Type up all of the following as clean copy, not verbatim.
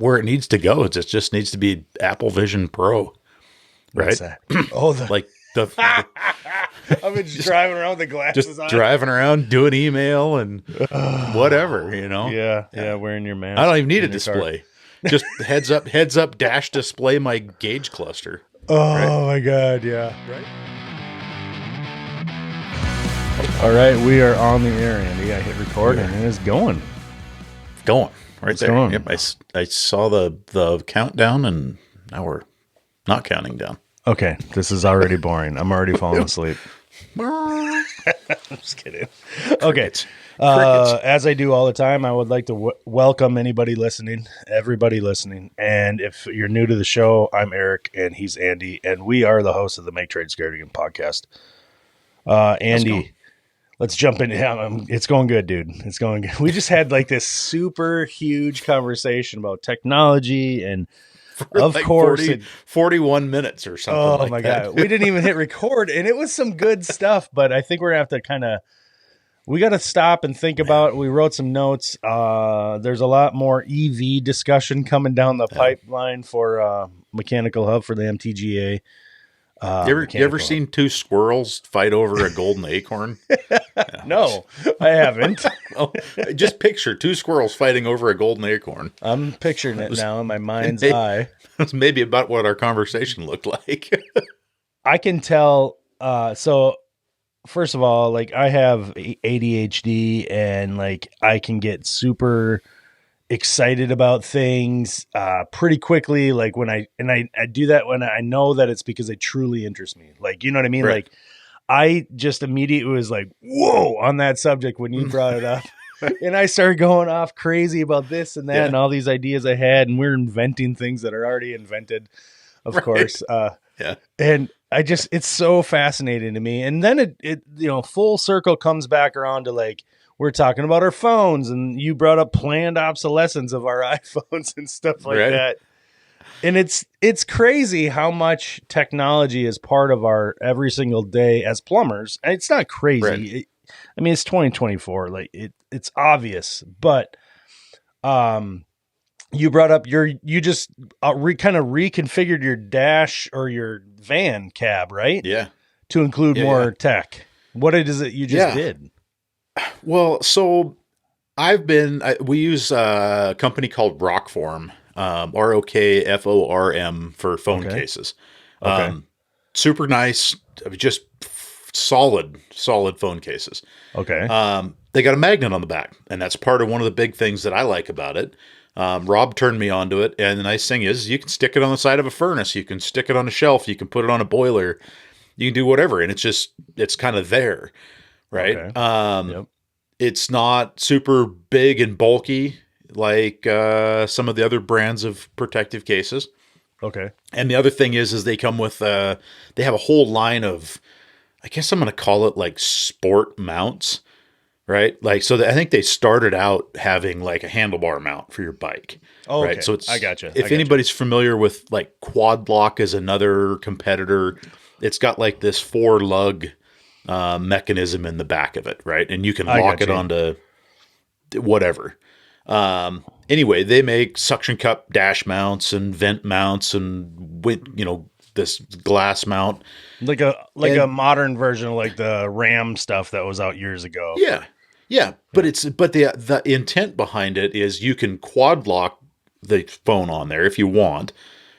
where it needs to go. It just needs to be Apple Vision Pro, right? What's that? Oh, Like the I've been just driving around with the glasses just on. driving around doing email and whatever, Yeah, wearing your mask. I don't even need a in your car. display. Just heads up dash display my gauge cluster. Oh my God, yeah. Right. All right, we are on the air, Andy. I hit record and it is going. Going right It's there. going. Yep, I saw the countdown, and now we're not counting down. Okay, this is already boring. I'm already falling asleep. I'm just kidding. Okay. Crickets. As I do all the time, I would like to welcome everybody listening. And if you're new to the show, I'm Eric and he's Andy, and we are the hosts of the Make Trade Scared Again podcast. Andy, let's jump in. It's going good, dude. It's going good. We just had like this super huge conversation about technology and of like course 41 minutes or something. Oh like my that. God. We didn't even hit record and it was some good stuff, but I think we're gonna have to we got to stop and think about it. We wrote some notes. There's a lot more EV discussion coming down the pipeline for Mechanical Hub for the MTGA. You ever seen two squirrels fight over a golden acorn? No, I haven't. Well, just picture two squirrels fighting over a golden acorn. I'm picturing it now in my mind's eye. That's maybe about what our conversation looked like. I can tell. So first of all, like I have ADHD and like I can get super excited about things pretty quickly. Like when I do that when I know that it's because they truly interest me. Like, you know what I mean? Right. Like I just immediately was like, whoa, on that subject when you brought it up. And I started going off crazy about this and that and all these ideas I had. And we're inventing things that are already invented, of course. And it's so fascinating to me. And then it full circle comes back around to like, we're talking about our phones and you brought up planned obsolescence of our iPhones and stuff like that. And it's crazy how much technology is part of our every single day as plumbers. And it's not crazy. Right. It's 2024. Like it's obvious, but, you brought up you just kind of reconfigured your dash or your van cab, right? Yeah. To include more tech. What is it you just did? Well, so we use a company called Rockform, ROKFORM for phone cases. Super nice, just solid phone cases. Okay. They got a magnet on the back, and that's part of one of the big things that I like about it. Rob turned me onto it, and the nice thing is you can stick it on the side of a furnace, you can stick it on a shelf, you can put it on a boiler, you can do whatever, and it's kind of there, right? Okay. It's not super big and bulky like some of the other brands of protective cases. Okay. And the other thing is they come with they have a whole line of, I guess I'm going to call it like sport mounts. Right. Like, so I think they started out having like a handlebar mount for your bike. Oh, right. Okay. So I gotcha. If anybody's familiar with like Quadlock is another competitor, it's got like this 4-lug mechanism in the back of it. Right. And you can lock it onto whatever. Anyway, they make suction cup dash mounts and vent mounts and, this glass mount. Like a modern version of like the RAM stuff that was out years ago. Yeah. Yeah, but the intent behind it is you can quad lock the phone on there if you want,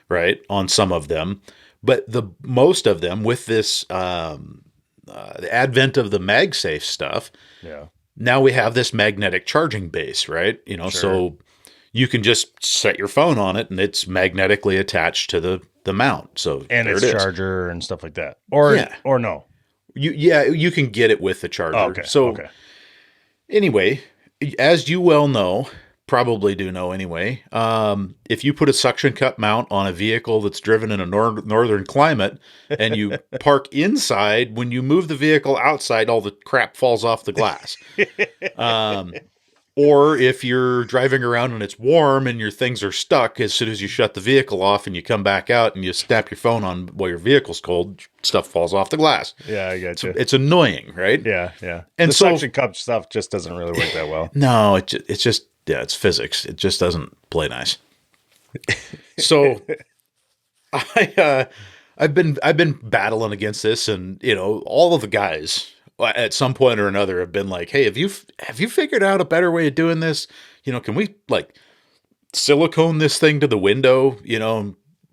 right? On some of them, but most of them with this the advent of the MagSafe stuff. Yeah. Now we have this magnetic charging base, right? So you can just set your phone on it and it's magnetically attached to the mount. So and its charger and stuff like that, or no. You can get it with the charger. Oh, okay. So. Anyway, as you well know, probably do know anyway, if you put a suction cup mount on a vehicle that's driven in a northern climate and you park inside, when you move the vehicle outside, all the crap falls off the glass. Or if you're driving around and it's warm and your things are stuck, as soon as you shut the vehicle off and you come back out and you snap your phone on while your vehicle's cold, stuff falls off the glass. Yeah, I got you. It's annoying, right? Yeah, yeah. And the suction cup stuff just doesn't really work that well. No, it's just it's physics. It just doesn't play nice. So I've been battling against this, and all of the guys at some point or another have been like, "Hey, have you figured out a better way of doing this? Can we like silicone this thing to the window?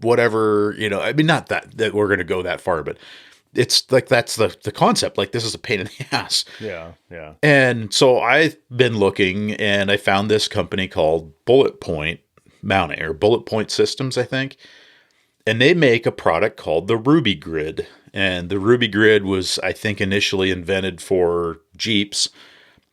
Whatever. I mean, not that we're going to go that far, but it's like that's the concept. Like this is a pain in the ass. Yeah, yeah. And so I've been looking, and I found this company called Bulletpoint Mounting or Bulletpoint Systems, I think. And they make a product called the Ruby Grid. And the Ruby Grid was, I think, initially invented for Jeeps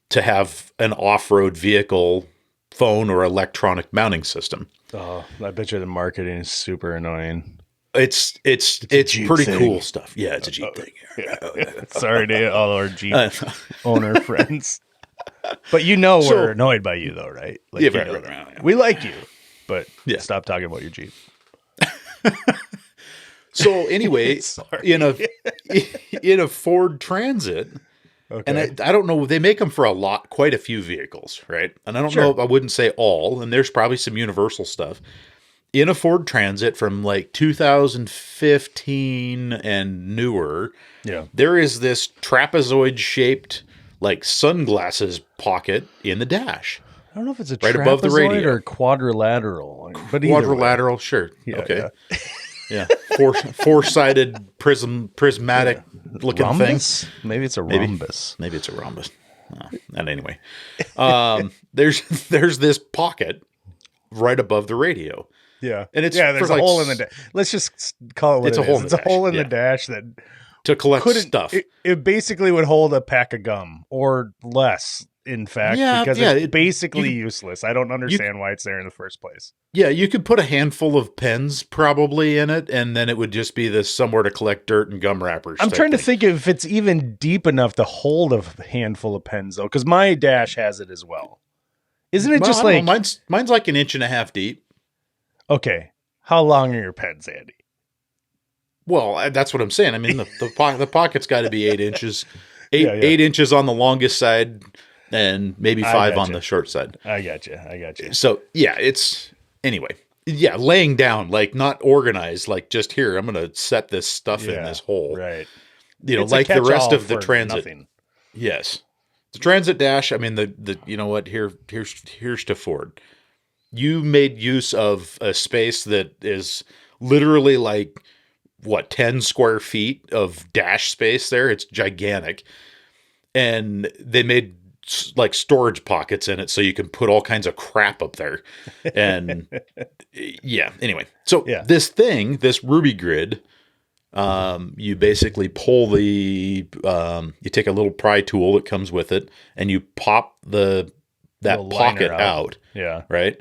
to have an off-road vehicle phone or electronic mounting system. Oh, I bet you the marketing is super annoying. It's pretty thing. Cool stuff. Yeah, it's a Jeep thing. Yeah. Sorry to all our Jeep owner friends. But we're annoyed by you, though, right? Like, yeah, right. We like you, but stop talking about your Jeep. So anyway, in a Ford Transit, and I don't know, they make them for quite a few vehicles, right? And I don't know, I wouldn't say all, and there's probably some universal stuff. In a Ford Transit from like 2015 and newer, there is this trapezoid shaped like sunglasses pocket in the dash. I don't know if it's a right above the radio or quadrilateral. But quadrilateral, sure. Yeah, okay. Yeah. Four-sided prismatic looking rhombus? thing. Maybe it's a rhombus. Maybe it's a rhombus. And anyway, there's this pocket right above the radio. Yeah. And it's there's a hole in the dash. Let's just call it what it is. It's a hole in the dash that to collect stuff. It basically would hold a pack of gum or less, in fact, because it's basically useless. I don't understand why it's there in the first place. Yeah, you could put a handful of pens probably in it, and then it would just be this somewhere to collect dirt and gum wrappers. I'm trying to think if it's even deep enough to hold a handful of pens, though, because my dash has it as well. Isn't it just like... Mine's like 1.5 inches deep. Okay. How long are your pens, Andy? Well, that's what I'm saying. I mean, the pocket's got to be 8 inches. 8 inches on the longest side, and maybe 5 on the short side. I got you. So, anyway. Yeah, laying down, like not organized, like just here, I'm going to set this stuff in this hole. Right. It's like the rest of the Transit. Nothing. Yes. The Transit dash, I mean, the you know what, here's to Ford. You made use of a space that is literally like, 10 square feet of dash space there. It's gigantic. And they made like storage pockets in it so you can put all kinds of crap up there. And anyway. So this Ruby Grid, you basically pull you take a little pry tool that comes with it and you pop that pocket out. Yeah. Right.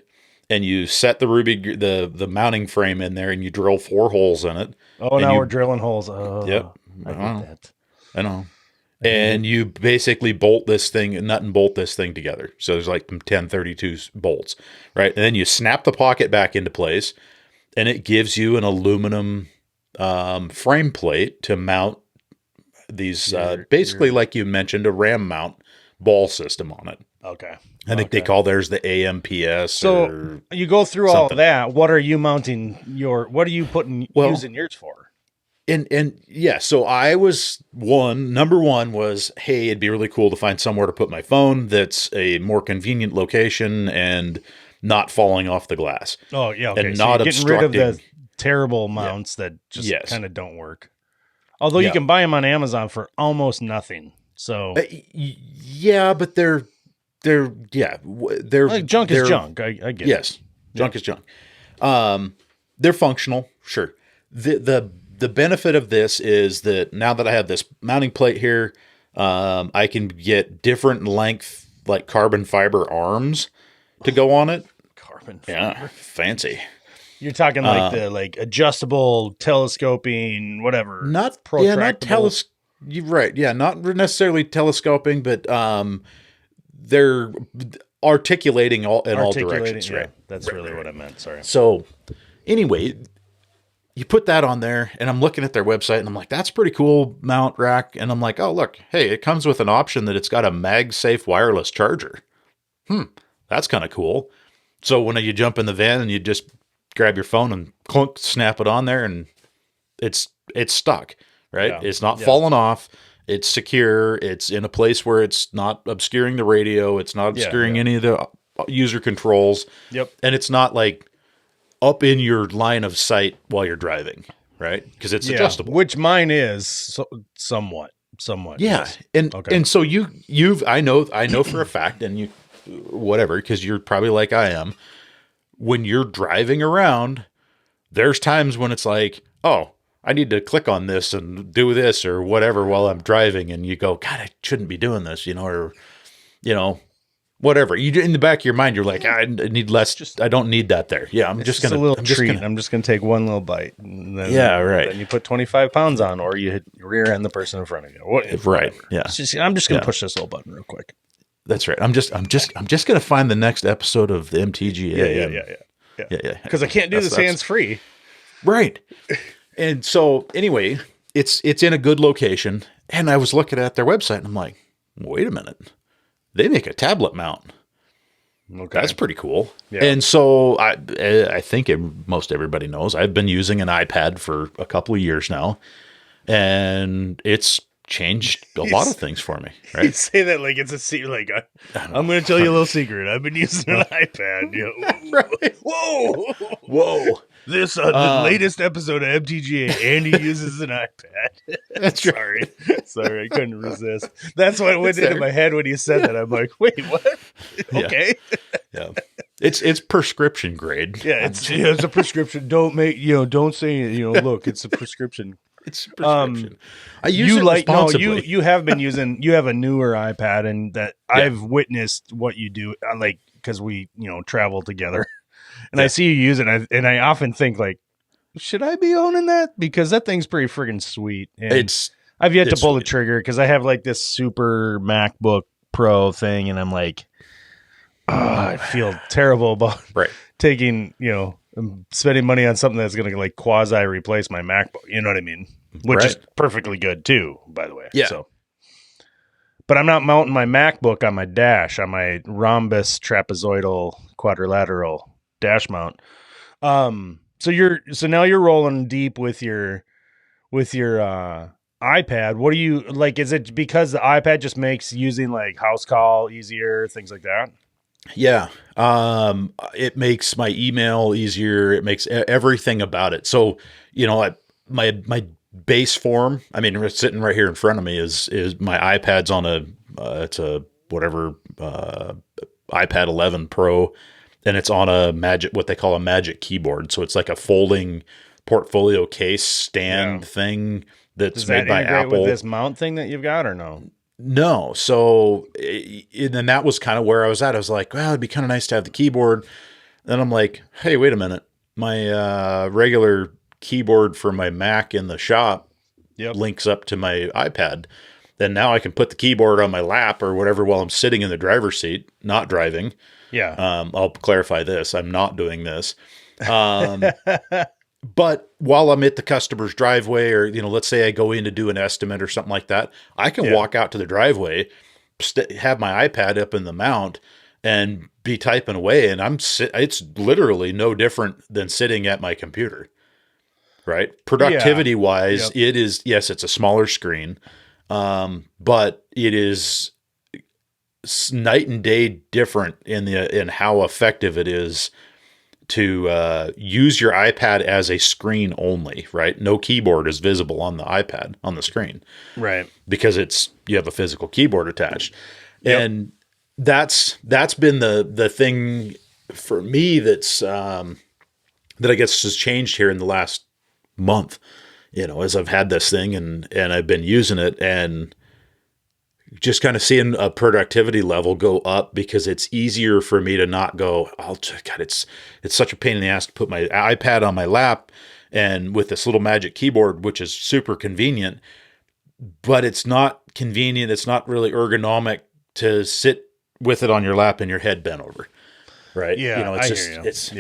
And you set the the mounting frame in there and you drill 4 holes in it. Oh, now we're drilling holes. Oh, yep. I hate that. I know. And you basically nut and bolt this thing together. So there's like 1032 bolts, right? And then you snap the pocket back into place, and it gives you an aluminum frame plate to mount these, basically like you mentioned, a ram mount ball system on it. Okay. I think they call theirs the AMPS. So you go through all of that. What are you mounting what are you using yours for? So I was number one was, hey, it'd be really cool to find somewhere to put my phone that's a more convenient location and not falling off the glass. Oh, yeah. Okay. And not getting rid of the terrible mounts that just kind of don't work. Although you can buy them on Amazon for almost nothing. So but they're like junk is junk. I get it. Yes. Junk is junk. They're functional. Sure. The benefit of this is that now that I have this mounting plate here, I can get different length, like carbon fiber arms to go on it. Carbon fiber. Yeah. Fancy. You're talking like the adjustable telescoping, whatever. Not protractable. You're right. Yeah. Not necessarily telescoping, but, they're articulating in all directions, right? That's really what I meant. Sorry. So anyway, you put that on there and I'm looking at their website and I'm like, that's pretty cool mount rack. And I'm like, oh, look, hey, it comes with an option that it's got a MagSafe wireless charger. That's kind of cool. So when you jump in the van and you just grab your phone and clunk, snap it on there, and it's stuck, right? Yeah. It's not falling off. It's secure. It's in a place where it's not obscuring the radio. It's not obscuring any of the user controls. Yep. And it's not like up in your line of sight while you're driving, right? Because it's adjustable. Which mine is somewhat. Yeah. Yes. And so I know for a fact, and you, whatever, because you're probably like I am, when you're driving around, there's times when it's like, oh, I need to click on this and do this or whatever while I'm driving. And you go, God, I shouldn't be doing this, or, whatever. You, in the back of your mind, you're like, I need less. I don't need that there. Yeah. I'm just going to take one little bite. And then, right. Then you put 25 pounds on, or you hit rear end the person in front of you. Right. Yeah. I'm just going to push this little button real quick. That's right. I'm just going to find the next episode of the MTGA. Yeah. Because I can't do this hands free. Right. And so anyway, it's in a good location, and I was looking at their website and I'm like, wait a minute, they make a tablet mount. Okay. That's pretty cool. Yeah. And so I think most everybody knows I've been using an iPad for a couple of years now, and it's changed a lot of things for me. Right? You say that like it's a secret. Like I'm going to tell you a little secret. I've been using an iPad. Right. Whoa. This the latest episode of MTGA. Andy uses an iPad. That's sorry, I couldn't resist. That's what went into my head when you said that. I'm like, wait, what? Okay. Yeah. It's prescription grade. Yeah, it's a prescription. Don't say it. Look, it's a prescription. It's a prescription. I use it responsibly. You have been using. You have a newer iPad, and that I've witnessed what you do. Like because we travel together. And I see you use it, and I often think, like, should I be owning that? Because that thing's pretty friggin' sweet. And I've yet to pull the trigger because I have, like, this super MacBook Pro thing, and I'm like, I feel terrible about taking, spending money on something that's going to, like, quasi-replace my MacBook. You know what I mean? Which is perfectly good, too, by the way. Yeah. So. But I'm not mounting my MacBook on my dash, on my rhombus trapezoidal quadrilateral dash mount. So now you're rolling deep with your iPad. What do you like? Is it because the iPad just makes using like house call easier, things like that? Yeah. It makes my email easier. It makes everything about it. So, my base form, I mean, it's sitting right here in front of me is my iPad's on it's a whatever, iPad 11 Pro. And it's on what they call a Magic keyboard. So it's like a folding portfolio case stand thing that's made by Apple. With this mount thing that you've got, or no? No. So, and that was kind of where I was at. I was like, well, it'd be kind of nice to have the keyboard. Then I'm like, hey, wait a minute. My regular keyboard for my Mac in the shop links up to my iPad. Then now I can put the keyboard on my lap or whatever while I'm sitting in the driver's seat, not driving. Yeah. I'll clarify this. I'm not doing this. But while I'm at the customer's driveway or, let's say I go in to do an estimate or something like that, I can walk out to the driveway, have my iPad up in the mount and be typing away. And it's literally no different than sitting at my computer, right? Productivity wise, it is, yes, it's a smaller screen. But it is night and day different in how effective it is to use your iPad as a screen only, right? No keyboard is visible on the iPad on the screen, right? Because you have a physical keyboard attached, and that's been the thing for me that I guess has changed here in the last month. As I've had this thing and I've been using it and just kind of seeing a productivity level go up because it's easier for me to not go, God, it's such a pain in the ass to put my iPad on my lap and with this little Magic keyboard, which is super convenient, but it's not convenient. It's not really ergonomic to sit with it on your lap and your head bent over. Right. Yeah. It's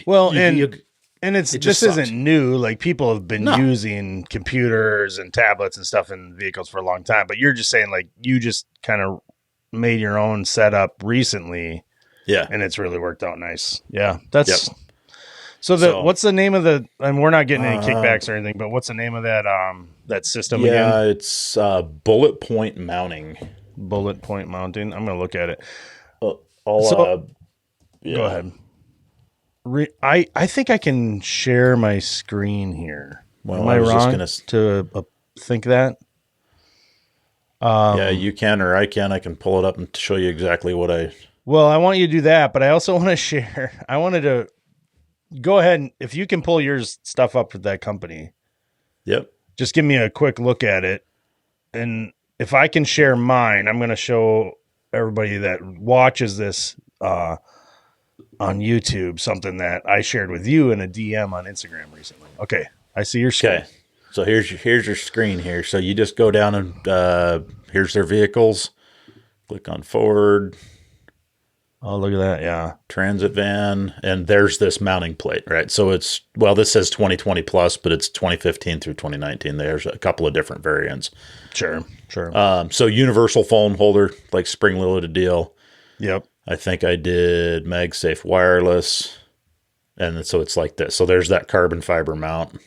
well, this isn't new. Like people have been using computers and tablets and stuff in vehicles for a long time, but you're just saying like you just kind of made your own setup recently. Yeah. And it's really worked out nice. Yeah. So what's the name of the? And we're not getting any kickbacks or anything, but what's the name of that system again? Yeah, it's Bulletpoint mounting. Bulletpoint mounting. I'm gonna look at it. Go ahead. I think I can share my screen here. Well, am I wrong to think that? Yeah, you can or I can. I can pull it up and show you exactly what I. Well, I want you to do that, but I also want to share. I wanted to go ahead and if you can pull your stuff up with that company. Yep. Just give me a quick look at it, and if I can share mine, I'm going to show everybody that watches this on YouTube something that I shared with you in a DM on Instagram recently. Okay, I see your screen. Okay, so here's your screen here. So you just go down and here's their vehicles. Click on Ford. Oh, look at that. Yeah. Transit van. And there's this mounting plate, right? So this says 2020 plus, but it's 2015 through 2019. There's a couple of different variants. Sure. So universal phone holder, like spring-loaded deal. Yep. I think I did MagSafe wireless. And so it's like this. So there's that carbon fiber mount.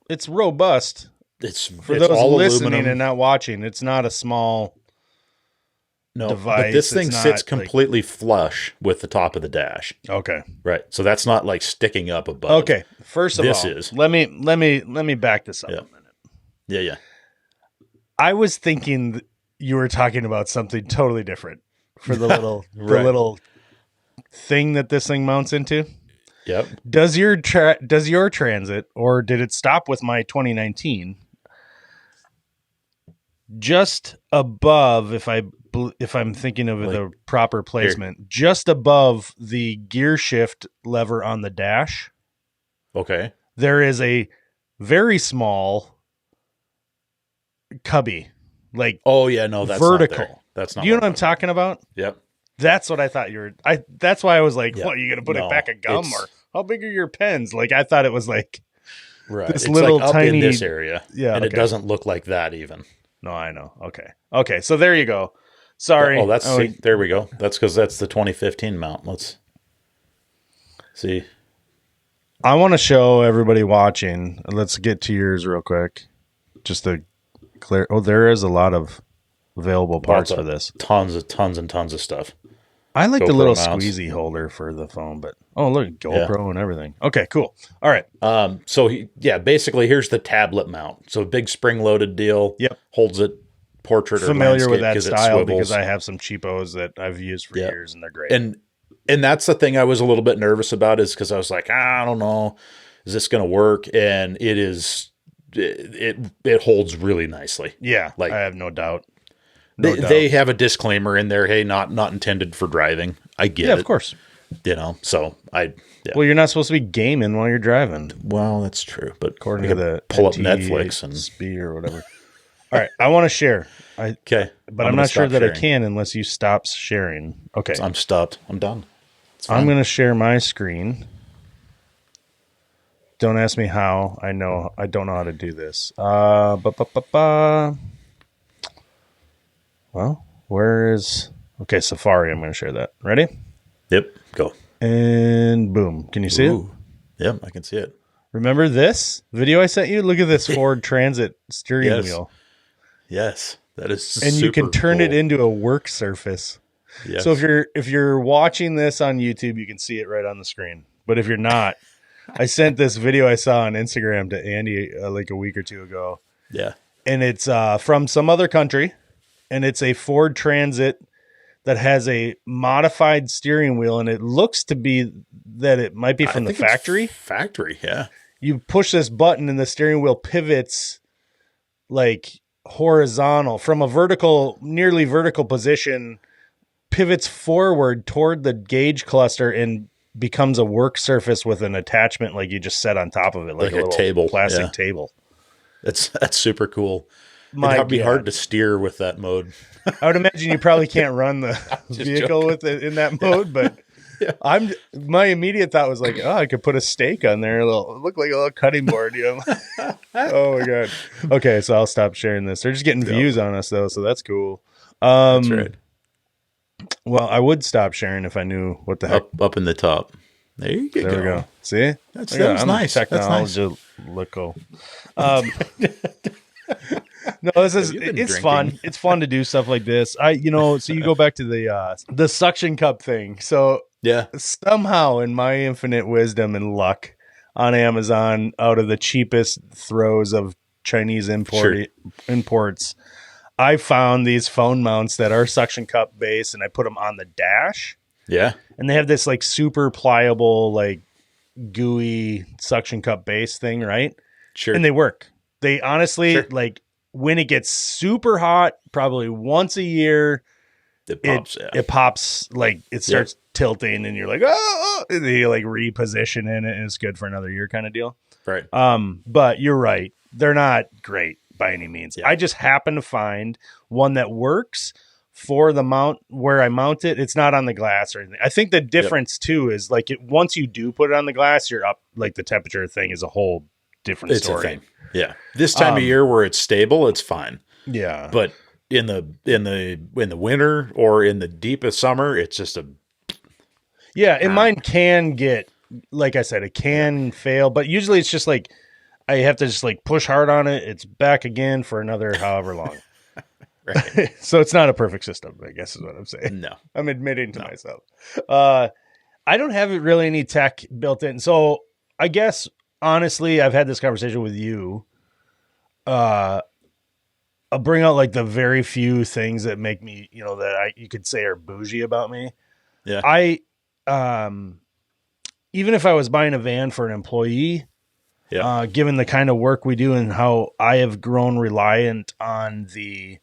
It's robust. It's those all listening aluminum. And not watching. It's not a small device. But this thing sits completely flush with the top of the dash. Okay. Right. So that's not like sticking up above. Okay. First of all, let me back this up a minute. Yeah. I was thinking you were talking about something totally different for the little the little thing that this thing mounts into. Yep. Does your Transit, or did it stop with my 2019? Just above, if I'm thinking of the proper placement, just above the gear shift lever on the dash. Okay. There is a very small cubby, like that's vertical. Not there. That's not. Do you know what I'm talking about? Yep. That's what I thought you were. That's why I was like, "What? You gonna put it back a gum, or how big are your pens?" Like I thought it was like this little like up tiny in this area. Yeah, and it doesn't look like that even. No, I know. Okay. So there you go. Sorry. There we go. That's because that's the 2015 mount. Let's see. I want to show everybody watching. Let's get to yours real quick, just to clear. Oh, there is a lot of available parts for this. Tons and tons of stuff. I like the little squeezy holder for the phone, but look, GoPro and everything. Okay, cool. All right. So basically here's the tablet mount. So big spring-loaded deal. Yep. Holds it portrait or familiar with that style because I have some cheapos that I've used for years and they're great. And that's the thing I was a little bit nervous about is because I was like, I don't know, is this going to work? And it is. It holds really nicely. Yeah, I have no doubt. They have a disclaimer in there. Hey, not intended for driving. I get it. Yeah, of course. So Well, you're not supposed to be gaming while you're driving. Well, that's true. But according to the pull up Netflix and SB or whatever. All right, I want to share. Okay, but I'm not sure that I can unless you stop sharing. Okay, I'm stopped. I'm done. I'm going to share my screen. Don't ask me how. I don't know how to do this. Well, where is... Okay, Safari. I'm going to share that. Ready? Yep, go. And boom. Can you see it? Yep, I can see it. Remember this video I sent you? Look at this Ford Transit steering wheel. Yes, that is and you can turn it into a work surface. Yes. So if you're watching this on YouTube, you can see it right on the screen. But if you're not, I sent this video I saw on Instagram to Andy like a week or two ago. Yeah. And it's from some other country. And it's a Ford Transit that has a modified steering wheel. And it looks to be that it might be from the factory. Factory, yeah. You push this button and the steering wheel pivots like horizontal from a nearly vertical position, pivots forward toward the gauge cluster and becomes a work surface with an attachment like you just set on top of it, like a little table, plastic table. That's super cool. It'd be hard to steer with that mode. I would imagine you probably can't run the vehicle with it in that mode, but my immediate thought was like, I could put a stake on there. It look like a little cutting board, Oh my God. Okay. So I'll stop sharing this. They're just getting views on us though. So that's cool. That's right. Well, I would stop sharing if I knew what the heck. Up in the top. There you There go. we go. See? That was nice. Technology loco. No, it's fun. It's fun to do stuff like this. So you go back to the suction cup thing. So Yeah. somehow in my infinite wisdom and luck on Amazon, out of the cheapest throws of Chinese imports, I found these phone mounts that are suction cup base, and I put them on the dash. Yeah. And they have this like super pliable, like gooey suction cup base thing, right? Sure. And they work. They honestly, like when it gets super hot, probably once a year, it pops, like it starts tilting, and you're like, oh, and you like reposition in it, and it's good for another year kind of deal. Right. But you're right. They're not great by any means. Yeah. I just happen to find one that works for the mount where I mount it. It's not on the glass or anything. I think the difference too is like once you do put it on the glass, you're up, like the temperature thing is a whole different story. A thing. Yeah. This time of year where it's stable, it's fine. Yeah. But in the winter or in the deepest summer, it's just a and mine can get, like I said, it can fail, but usually it's just like I have to just like push hard on it. It's back again for another however long. Right. So it's not a perfect system, I guess is what I'm saying. No. I'm admitting to myself. I don't have really any tech built in. So I guess honestly, I've had this conversation with you. I'll bring out like the very few things that make me, you could say are bougie about me. Yeah. Even if I was buying a van for an employee, given the kind of work we do and how I have grown reliant on the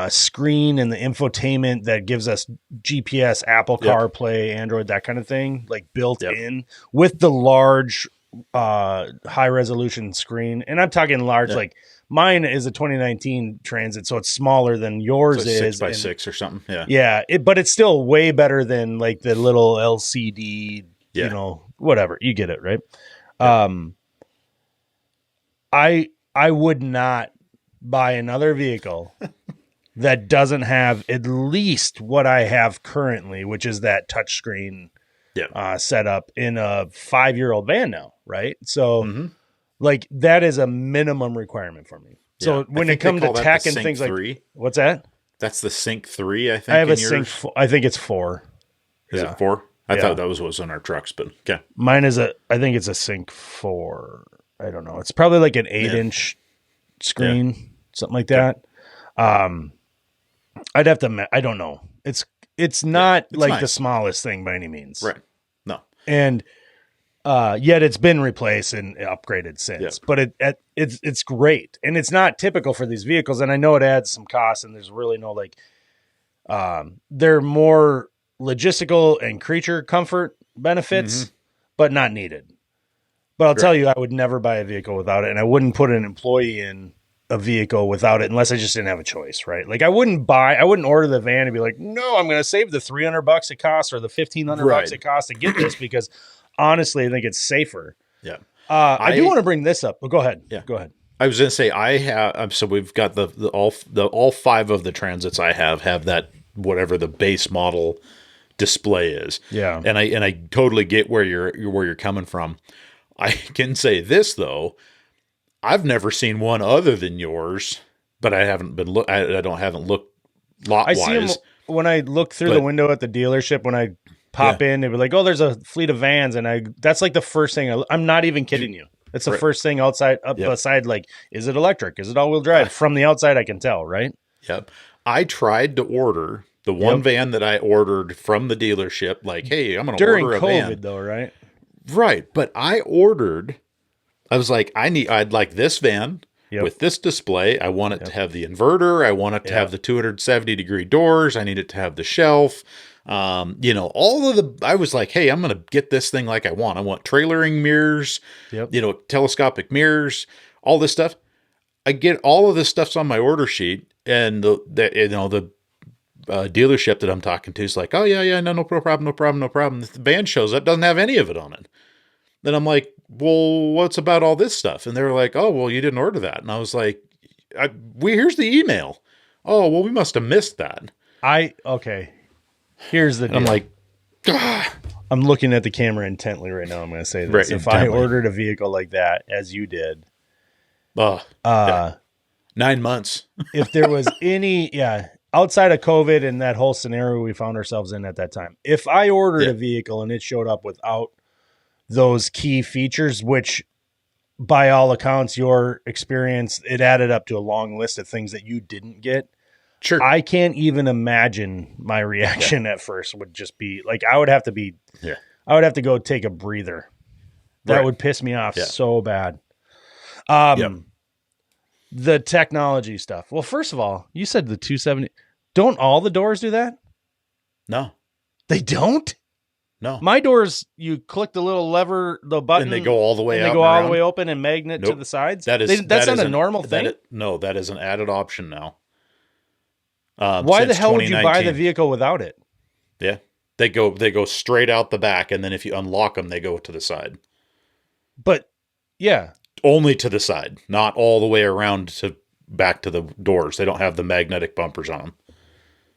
screen and the infotainment that gives us GPS, Apple CarPlay, Android, that kind of thing, like built in with the large, high resolution screen. And I'm talking large, like mine is a 2019 Transit, so it's smaller than yours is. 6x6 or something. Yeah. Yeah. But it's still way better than like the little LCD, whatever. You get it, right? Yeah. I would not buy another vehicle that doesn't have at least what I have currently, which is that touchscreen setup in a 5-year-old van now, right? So, like that is a minimum requirement for me. So when it comes to tech and things 3. Like, what's that? That's the Sync 3, I think. I have a Sync. I think it's 4. Is it 4? I thought that was what was on our trucks, but okay. Mine is I think it's a Sync 4. I don't know. It's probably like an 8-inch screen, something like that. I'd have to. I don't know. It's not it's like nice. The smallest thing by any means, right? No, and yet it's been replaced and upgraded since. But it's great, and it's not typical for these vehicles. And I know it adds some costs, and there's really no like. They're more logistical and creature comfort benefits, but not needed. But I'll tell you, I would never buy a vehicle without it, and I wouldn't put an employee in a vehicle without it unless I just didn't have a choice, right? Like I wouldn't order the van and be like, no, I'm going to save the $300 it costs or the $1,500 it costs to get this because honestly, I think it's safer. Yeah. I do want to bring this up. But go ahead. Yeah. Go ahead. I was going to say I have. So we've got all 5 of the Transits I have that whatever the base model display is. Yeah. And I totally get where you're coming from. I can say this though. I've never seen one other than yours, but I haven't been haven't looked lot wise. I see them when I look through the window at the dealership. When I pop in, they were like, "Oh, there's a fleet of vans," and that's like the first thing. I'm not even kidding you. It's the first thing beside like, is it electric? Is it all wheel drive? From the outside, I can tell, right? Yep. I tried to order the one van that I ordered from the dealership. Like, hey, I'm going to order a van. During COVID, though, right? Right, but I was like, I'd like this van with this display. I want it to have the inverter. I want it to have the 270-degree doors. I need it to have the shelf. I was like, hey, I'm going to get this thing like I want. I want trailering mirrors, telescopic mirrors, all this stuff. I get all of this stuff's on my order sheet, and the dealership that I'm talking to is like, oh yeah, no problem. The van shows up, doesn't have any of it on it. Then I'm like, well, what's about all this stuff? And they were like, oh, well, you didn't order that. And I was like, here's the email. Oh, well, we must have missed that. Okay. Here's the deal. I'm like, I'm looking at the camera intently right now. I'm going to say this. Right, If intently. I ordered a vehicle like that, as you did, Oh, yeah. 9 months. if there was any, outside of COVID and that whole scenario we found ourselves in at that time, if I ordered a vehicle and it showed up without those key features, which by all accounts, your experience, it added up to a long list of things that you didn't get. Sure. I can't even imagine my reaction at first would just be like, I would have to go take a breather. That would piss me off so bad. The technology stuff. Well, first of all, you said the 270. Don't all the doors do that? No. They don't? No. My doors, you click the little lever, the button, and they go all the way out. They go all the way open and magnet to the sides. That's not a normal thing. No, that is an added option now. Why the hell would you buy the vehicle without it? Yeah, they go straight out the back, and then if you unlock them, they go to the side. But yeah, only to the side, not all the way around to back to the doors. They don't have the magnetic bumpers on them.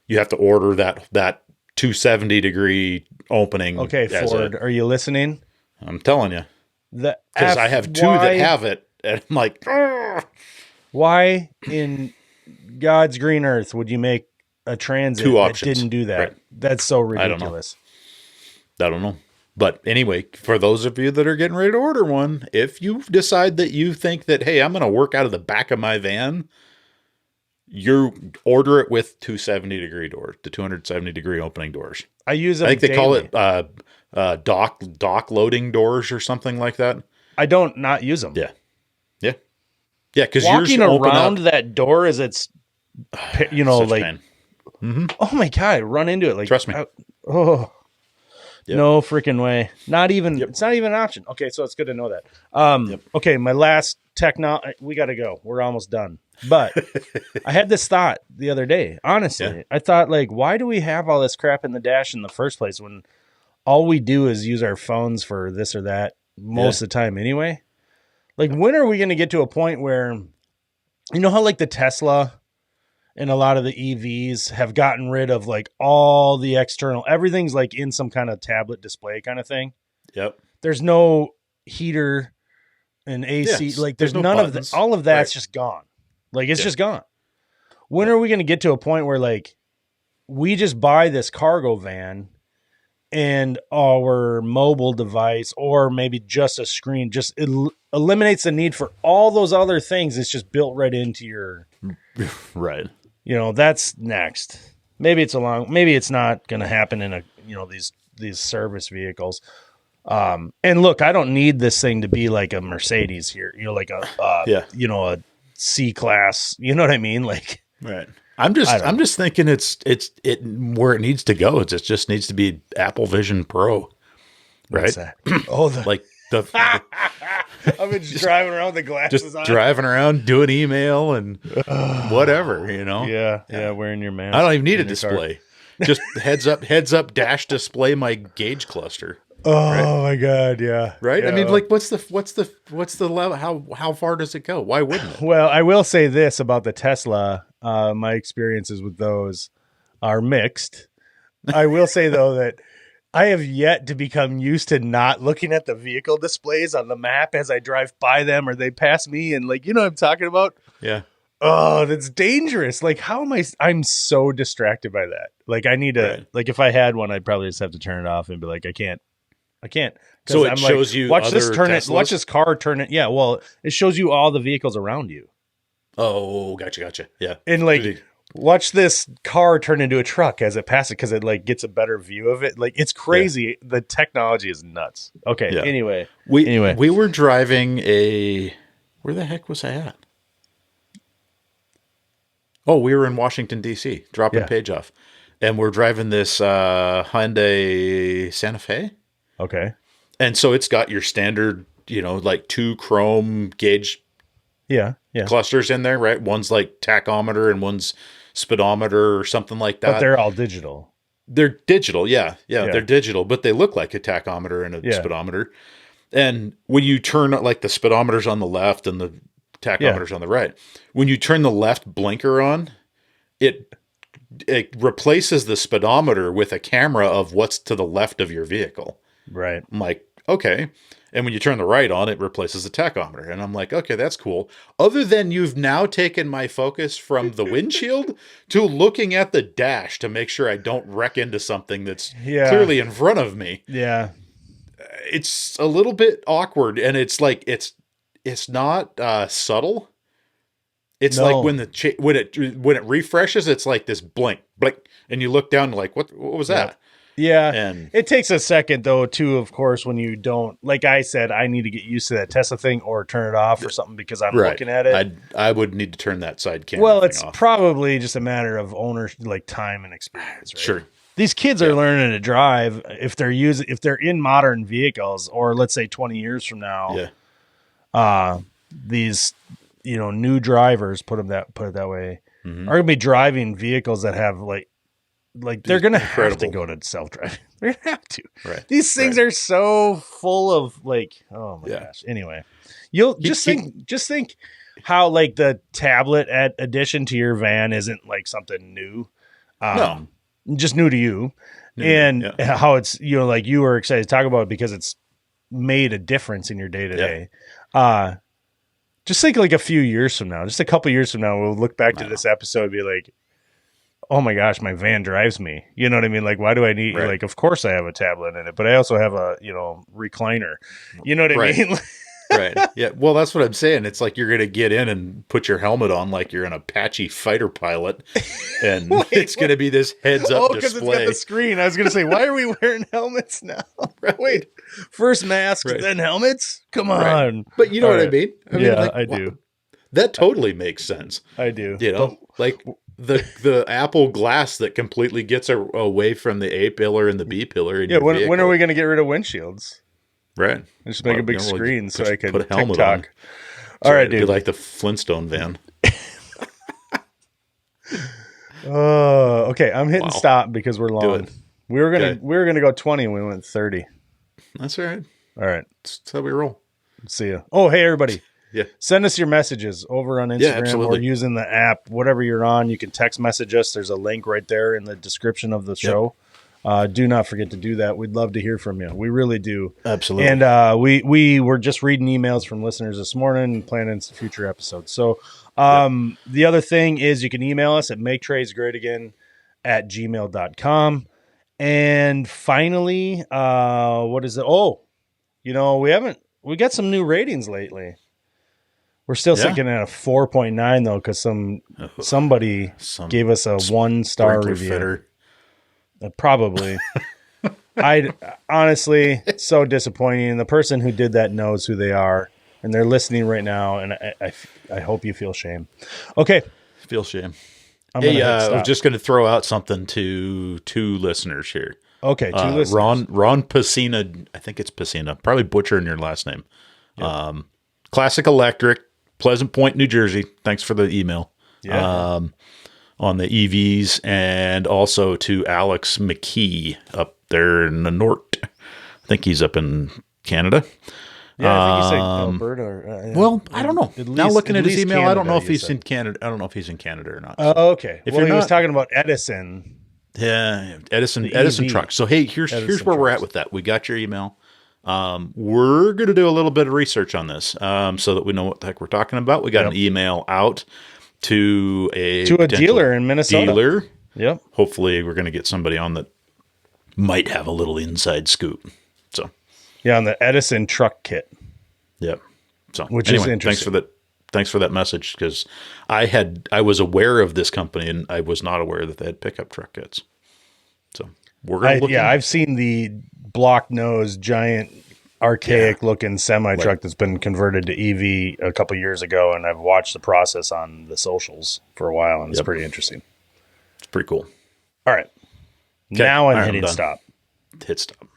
You have to order that 270-degree opening. Okay, Ford, are you listening? I'm telling you, because I have two that have it, and I'm like, why in God's green earth would you make a Transit that didn't do that? Right. That's so ridiculous. I don't know. But anyway, for those of you that are getting ready to order one, if you decide that you think that, hey, I'm going to work out of the back of my van, you order it with 270-degree doors, the 270-degree opening doors. I use them. I think they call it dock loading doors or something like that. I don't not use them. Yeah. Because walking around that door as it's, like, oh my God, run into it. Like, trust me. No freaking way. Not even, It's not even an option. Okay. So it's good to know that. Okay. My last we got to go. We're almost done. But I had this thought the other day, honestly. I thought, like, why do we have all this crap in the dash in the first place when all we do is use our phones for this or that most of the time anyway? Like, when are we going to get to a point where, you know how like the Tesla and a lot of the EVs have gotten rid of like all the external, everything's like in some kind of tablet display kind of thing. Yep. There's no heater and AC. Like there's none buttons. All of that's just gone. Like it's just gone. When are we going to get to a point where like we just buy this cargo van and our mobile device or maybe just a screen just eliminates the need for all those other things. It's just built right into your right. That's next. Maybe it's not going to happen in these service vehicles. And look, I don't need this thing to be like a Mercedes here, like a C class, you know what I mean? Like, right. I'm just thinking it's where it needs to go. It just needs to be Apple Vision Pro, right? What's that? Oh, like the I've been just driving around with the glasses on. Driving around, doing email and whatever, Yeah, wearing your mask. I don't even need a display. Just heads up dash display my gauge cluster. Oh my God, yeah. Right? Yeah. I mean, like what's the level, how far does it go? Why wouldn't it? Well, I will say this about the Tesla. My experiences with those are mixed. I will say though that I have yet to become used to not looking at the vehicle displays on the map as I drive by them or they pass me and like, you know what I'm talking about? Yeah. Oh, that's dangerous. Like, how am I'm so distracted by that. Like I need to, like if I had one, I'd probably just have to turn it off and be like, I can't. So it shows you watch this turn Teslas? Watch this car turn it. Yeah. Well, it shows you all the vehicles around you. Oh, gotcha. Yeah. And like, watch this car turn into a truck as it passes because it like gets a better view of it. Like it's crazy. Yeah. The technology is nuts. Okay. Yeah. Anyway, we were driving where the heck was I at? Oh, we were in Washington D.C. dropping Paige off, and we're driving this Hyundai Santa Fe. Okay. And so it's got your standard, like 2 chrome gauge clusters in there, right? One's like tachometer and one's speedometer or something like that. But they're all digital. They're digital, yeah. They're digital, but they look like a tachometer and a speedometer. And when you turn, like the speedometer's on the left and the tachometer's on the right. When you turn the left blinker on, it it replaces the speedometer with a camera of what's to the left of your vehicle. Right. I'm like, okay. And when you turn the right on, it replaces the tachometer. And I'm like, okay, that's cool. Other than you've now taken my focus from the windshield to looking at the dash to make sure I don't wreck into something that's clearly in front of me. Yeah. It's a little bit awkward. And it's like, it's not subtle. It's like when it refreshes, it's like this blink, and you look down like, what was that? Yeah. And it takes a second though, too, of course, when you don't, like I said, I need to get used to that Tesla thing or turn it off or something because I'm looking at it. I would need to turn that side camera. Well, it's off. Probably just a matter of like time and experience, right? Sure. These kids are learning to drive if they're in modern vehicles, or let's say 20 years from now. Yeah. These, new drivers, put it that way, are going to be driving vehicles that have like they're going to have to go to self-driving. They're going to have to. Right. These things are so full of oh my gosh. Anyway, you'll just think how like the tablet addition to your van isn't like something new. No. Just new to you. And how it's, like you were excited to talk about it because it's made a difference in your day to day. Just think like a few years from now, just a couple years from now, we'll look back to this episode and be like, oh my gosh, my van drives me. You know what I mean? Like, why do I need, like, of course I have a tablet in it, but I also have a, recliner. You know what I mean? Right. Yeah. Well, that's what I'm saying. It's like you're going to get in and put your helmet on like you're an Apache fighter pilot. And it's going to be this heads up display. Because it's got the screen. I was going to say, why are we wearing helmets now? Wait, first masks, then helmets? Come on. Right. But you know what I mean? I do. That totally makes sense. I do. Like the Apple glass that completely gets away from the A pillar and the B pillar. In when are we going to get rid of windshields? Right. Just make a big screen so I can put a helmet TikTok. on. All right, dude. Be like the Flintstone van. Okay. I'm hitting stop because we're long. We were gonna go 20 and we went 30. That's all right. All right. That's how we roll. See ya. Oh, hey everybody. Yeah. Send us your messages over on Instagram or using the app, whatever you're on. You can text message us. There's a link right there in the description of the show. Do not forget to do that. We'd love to hear from you. We really do. Absolutely. And we were just reading emails from listeners this morning and planning future episodes. So the other thing is you can email us at maketrades@gmail.com. And finally, what is it? Oh, we got some new ratings lately. We're still sitting at a 4.9 though, because somebody gave us a 1-star review. Fitter. Probably. I honestly, it's so disappointing. And the person who did that knows who they are, and they're listening right now. And I hope you feel shame. Okay, feel shame. I was just going to throw out something to 2 listeners here. Okay, 2 listeners. Ron Pacina, I think it's Pacina. Probably butchering your last name. Yep. Classic Electric, Pleasant Point, New Jersey. Thanks for the email. Yeah. On the EVs, and also to Alex McKee up there in the north. I think he's up in Canada. Yeah, I think you said Alberta. Well, I don't know. Now looking at his email, Canada, I don't know if he's in Canada. I don't know if he's in Canada or not. Oh, okay. He was talking about Edison. Yeah, Edison trucks. So hey, here's where we're at with that. We got your email. We're going to do a little bit of research on this, so that we know what the heck we're talking about. We got an email out to a dealer in Minnesota. Yep. Hopefully we're going to get somebody on that might have a little inside scoop. So on the Edison truck kit. Yep. So which is interesting. Thanks for that message, because I was aware of this company and I was not aware that they had pickup truck kits. So we're going to look. I've seen the block nose giant archaic looking semi truck that's been converted to EV a couple years ago, and I've watched the process on the socials for a while, and it's pretty interesting. It's pretty cool. All right. Now I'm hitting stop. Hit stop.